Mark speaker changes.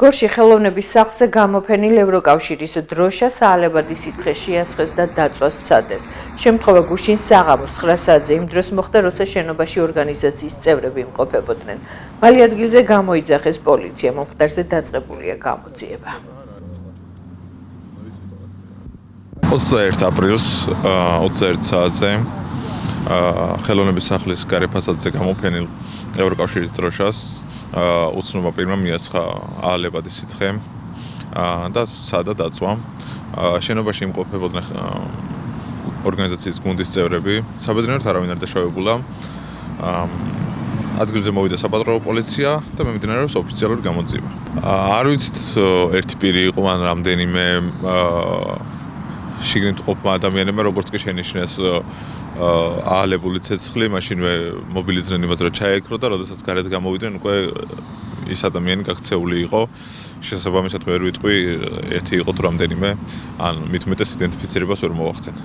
Speaker 1: გორში ხელოვნების სახლზე გამოფენილ ევროკავშირის დროშა საალებადი სითხე შეასხეს და დაწვას სცადეს. შემთხვევა გუშინ საღამოს 9 საათზე იმ დროს მოხდა, როცა შენობაში ორგანიზაციის წევრები იმყოფებოდნენ. მალე ადგილზე გამოიძახეს პოლიცია, მომხდარზე დაწყებულია გამოძიება.
Speaker 2: 21 აპრილს 21 საათზე ხელოვნების სახლის გარე ფასადზე გამოფენილ ევროკავშირის დროშას უცნობმა პირმა მიასხა აალებადი სითხე და სცადა დაწვა. შენობაში იმყოფებოდნენ ორგანიზაციის გუნდის წევრები, საბედნიეროდ არავინ არ დაშავებულა. ადგილზე მოვიდა საპატრულო პოლიცია და მიმდინარეობს ოფიციალური გამოძიება. არ ვიცით ერთი პირი იყო ან რამდენიმე შიგნით ყოფმა ადამიანებმა, როგორც კი შენიშნეს აალებული ცეცხლი, მაშინვე მობილიზდნენ იმას, რომ ჩაეკრო და როდესაც გარეთ გამოვიდნენ, უკვე ის ადამიანი გაქცეული იყო. შესაბამისად ვერ ვიტყვი, ერთი იყო თუ რამდენიმე, ან მით უმეტეს იდენტიფიცირებას ვერ მოვახცენ.